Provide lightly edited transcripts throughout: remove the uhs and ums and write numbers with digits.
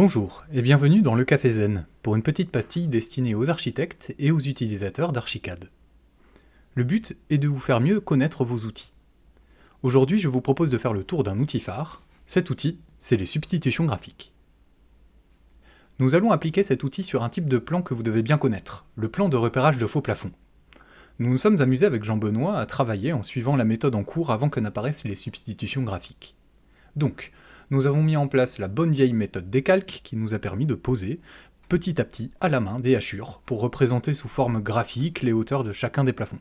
Bonjour et bienvenue dans le Café Zen, pour une petite pastille destinée aux architectes et aux utilisateurs d'Archicad. Le but est de vous faire mieux connaître vos outils. Aujourd'hui, je vous propose de faire le tour d'un outil phare. Cet outil, c'est les substitutions graphiques. Nous allons appliquer cet outil sur un type de plan que vous devez bien connaître, le plan de repérage de faux plafonds. Nous nous sommes amusés avec Jean-Benoît à travailler en suivant la méthode en cours avant que n'apparaissent les substitutions graphiques. Donc, nous avons mis en place la bonne vieille méthode décalque qui nous a permis de poser, petit à petit, à la main, des hachures pour représenter sous forme graphique les hauteurs de chacun des plafonds.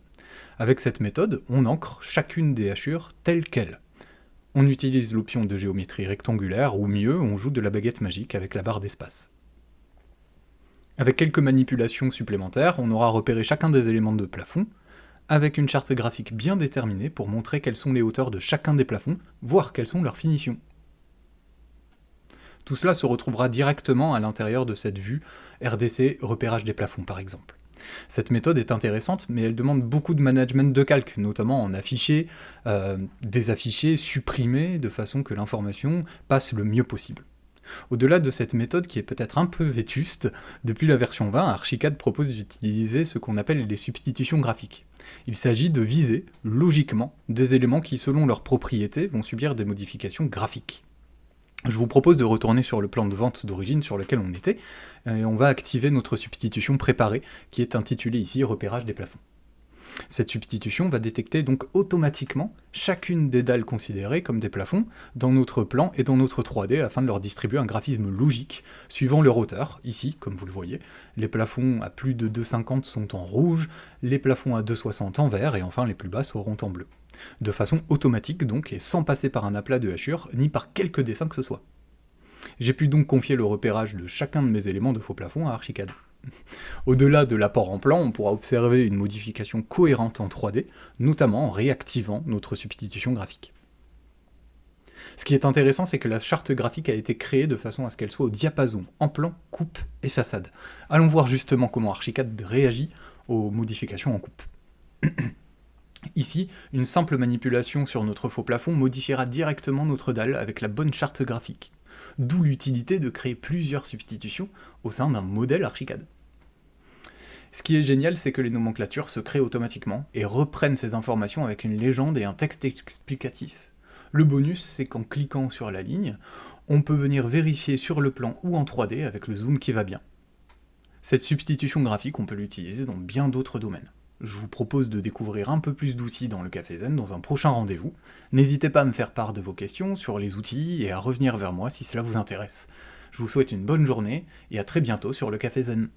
Avec cette méthode, on ancre chacune des hachures telle qu'elle. On utilise l'option de géométrie rectangulaire, ou mieux, on joue de la baguette magique avec la barre d'espace. Avec quelques manipulations supplémentaires, on aura repéré chacun des éléments de plafond, avec une charte graphique bien déterminée pour montrer quelles sont les hauteurs de chacun des plafonds, voire quelles sont leurs finitions. Tout cela se retrouvera directement à l'intérieur de cette vue RDC repérage des plafonds par exemple. Cette méthode est intéressante, mais elle demande beaucoup de management de calque, notamment en afficher, désafficher, supprimer, de façon que l'information passe le mieux possible. Au-delà de cette méthode qui est peut-être un peu vétuste, depuis la version 20, Archicad propose d'utiliser ce qu'on appelle les substitutions graphiques. Il s'agit de viser, logiquement, des éléments qui, selon leurs propriétés, vont subir des modifications graphiques. Je vous propose de retourner sur le plan de vente d'origine sur lequel on était, et on va activer notre substitution préparée, qui est intitulée ici « Repérage des plafonds ». Cette substitution va détecter donc automatiquement chacune des dalles considérées comme des plafonds dans notre plan et dans notre 3D afin de leur distribuer un graphisme logique suivant leur hauteur. Ici, comme vous le voyez, les plafonds à plus de 2,50 sont en rouge, les plafonds à 2,60 en vert et enfin les plus bas seront en bleu. De façon automatique donc et sans passer par un aplat de hachure ni par quelque dessin que ce soit. J'ai pu donc confier le repérage de chacun de mes éléments de faux plafond à Archicad. Au-delà de l'apport en plan, on pourra observer une modification cohérente en 3D, notamment en réactivant notre substitution graphique. Ce qui est intéressant, c'est que la charte graphique a été créée de façon à ce qu'elle soit au diapason, en plan, coupe et façade. Allons voir justement comment Archicad réagit aux modifications en coupe. Ici, une simple manipulation sur notre faux plafond modifiera directement notre dalle avec la bonne charte graphique. D'où l'utilité de créer plusieurs substitutions au sein d'un modèle Archicad. Ce qui est génial, c'est que les nomenclatures se créent automatiquement et reprennent ces informations avec une légende et un texte explicatif. Le bonus, c'est qu'en cliquant sur la ligne, on peut venir vérifier sur le plan ou en 3D avec le zoom qui va bien. Cette substitution graphique, on peut l'utiliser dans bien d'autres domaines. Je vous propose de découvrir un peu plus d'outils dans le Café Zen dans un prochain rendez-vous. N'hésitez pas à me faire part de vos questions sur les outils et à revenir vers moi si cela vous intéresse. Je vous souhaite une bonne journée et à très bientôt sur le Café Zen.